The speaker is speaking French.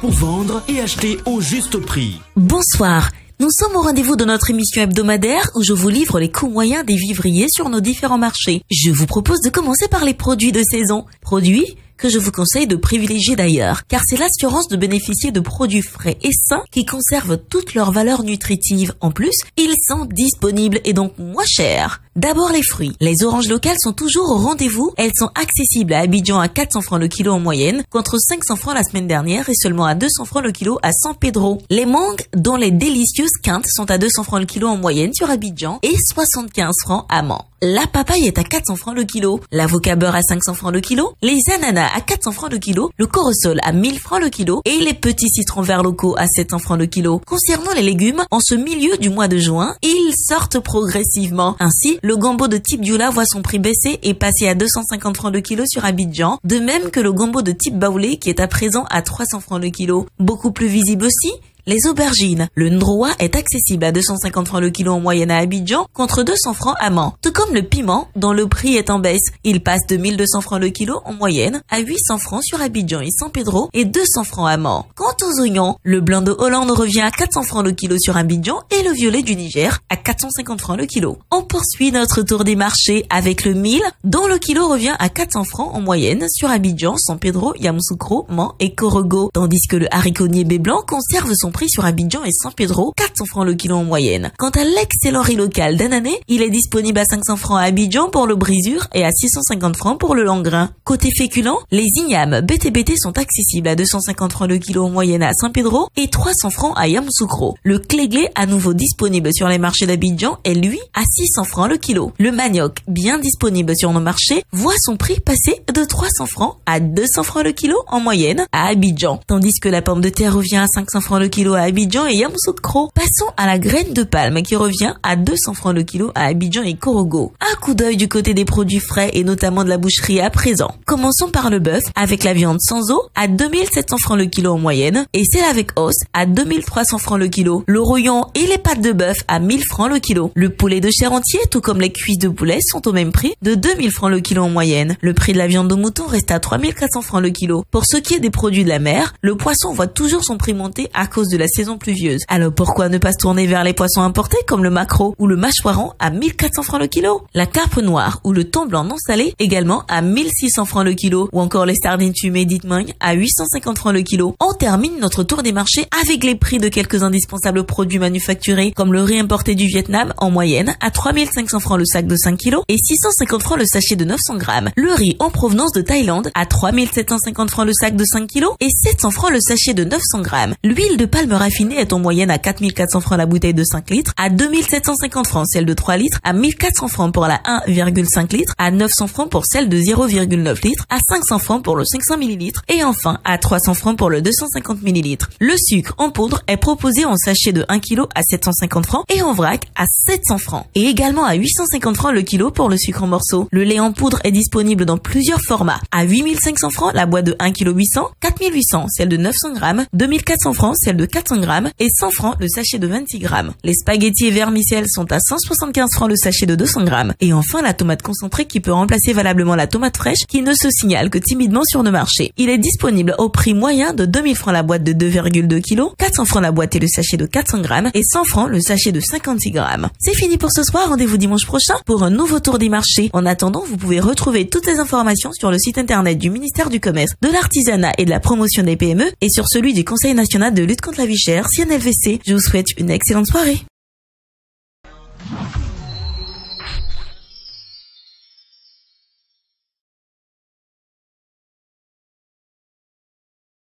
pour vendre et acheter au juste prix. Bonsoir. Nous sommes au rendez-vous de notre émission hebdomadaire où je vous livre les coûts moyens des vivriers sur nos différents marchés. Je vous propose de commencer par les produits de saison. Produits que je vous conseille de privilégier d'ailleurs, car c'est l'assurance de bénéficier de produits frais et sains qui conservent toutes leurs valeurs nutritives. En plus, ils sont disponibles et donc moins chers. D'abord les fruits. Les oranges locales sont toujours au rendez-vous. Elles sont accessibles à Abidjan à 400 francs le kilo en moyenne, contre 500 francs la semaine dernière et seulement à 200 francs le kilo à San Pedro. Les mangues, dont les délicieuses quintes, sont à 200 francs le kilo en moyenne sur Abidjan et 75 francs à Mans. La papaye est à 400 francs le kilo, l'avocat beurre à 500 francs le kilo, les ananas à 400 francs le kilo, le corosol à 1000 francs le kilo et les petits citrons verts locaux à 700 francs le kilo. Concernant les légumes, en ce milieu du mois de juin, ils sortent progressivement. Ainsi, le gombo de type Dioula voit son prix baisser et passer à 250 francs le kilo sur Abidjan, de même que le gombo de type Baoulé qui est à présent à 300 francs le kilo. Beaucoup plus visible aussi, les aubergines. Le ndroa est accessible à 250 francs le kilo en moyenne à Abidjan contre 200 francs à Mans. Tout comme le piment, dont le prix est en baisse. Il passe de 1200 francs le kilo en moyenne à 800 francs sur Abidjan et San Pedro et 200 francs à Mans. Quant aux oignons, le blanc de Hollande revient à 400 francs le kilo sur Abidjan et le violet du Niger à 450 francs le kilo. On poursuit notre tour des marchés avec le mil, dont le kilo revient à 400 francs en moyenne sur Abidjan, San Pedro, Yamoussoukro, Mans et Korogo. Tandis que le haricot niébé blanc conserve son prix sur Abidjan et San Pedro, 400 francs le kilo en moyenne. Quant à l'excellent riz local d'Anané, il est disponible à 500 francs à Abidjan pour le brisure et à 650 francs pour le langrin. Côté féculent, les ignames BTBT sont accessibles à 250 francs le kilo en moyenne à San Pedro et 300 francs à Yamoussoukro. Le cléglé, à nouveau disponible sur les marchés d'Abidjan, est lui à 600 francs le kilo. Le manioc, bien disponible sur nos marchés, voit son prix passer de 300 francs à 200 francs le kilo en moyenne à Abidjan. Tandis que la pomme de terre revient à 500 francs le kilo à Abidjan et Yamoussoukro. Passons à la graine de palme qui revient à 200 francs le kilo à Abidjan et Korogo. Un coup d'œil du côté des produits frais et notamment de la boucherie à présent. Commençons par le bœuf avec la viande sans os à 2700 francs le kilo en moyenne et celle avec os à 2300 francs le kilo. Le rouillon et les pâtes de bœuf à 1000 francs le kilo. Le poulet de chair entier, tout comme les cuisses de poulet, sont au même prix de 2000 francs le kilo en moyenne. Le prix de la viande de mouton reste à 3400 francs le kilo. Pour ce qui est des produits de la mer, le poisson voit toujours son prix monter à cause de la saison pluvieuse. Alors pourquoi ne pas se tourner vers les poissons importés comme le maquereau ou le mâchoiron à 1400 francs le kilo? La carpe noire ou le thon blanc non salé également à 1600 francs le kilo, ou encore les sardines fumées dites mangue à 850 francs le kilo. On termine notre tour des marchés avec les prix de quelques indispensables produits manufacturés comme le riz importé du Vietnam en moyenne à 3500 francs le sac de 5 kg et 650 francs le sachet de 900 grammes. Le riz en provenance de Thaïlande à 3750 francs le sac de 5 kg et 700 francs le sachet de 900 grammes. L'huile de palme raffinée est en moyenne à 4400 francs la bouteille de 5 litres, à 2750 francs celle de 3 litres, à 1400 francs pour la 1,5 litres, à 900 francs pour celle de 0,9 litres, à 500 francs pour le 500 ml et enfin à 300 francs pour le 250 ml. Le sucre en poudre est proposé en sachet de 1 kg à 750 francs et en vrac à 700 francs et également à 850 francs le kilo pour le sucre en morceaux. Le lait en poudre est disponible dans plusieurs formats, à 8500 francs la boîte de 1 kg 800, 4800 celle de 900 grammes, 2400 francs celle de 400 grammes et 100 francs le sachet de 26 grammes. Les spaghettis et vermicelles sont à 175 francs le sachet de 200 grammes. Et enfin, la tomate concentrée qui peut remplacer valablement la tomate fraîche qui ne se signale que timidement sur nos marchés. Il est disponible au prix moyen de 2000 francs la boîte de 2,2 kg, 400 francs la boîte et le sachet de 400 grammes et 100 francs le sachet de 56 grammes. C'est fini pour ce soir. Rendez-vous dimanche prochain pour un nouveau tour des marchés. En attendant, vous pouvez retrouver toutes les informations sur le site internet du ministère du Commerce, de l'Artisanat et de la Promotion des PME et sur celui du Conseil national de lutte contre la vie chère, CNLVC. Je vous souhaite une excellente soirée.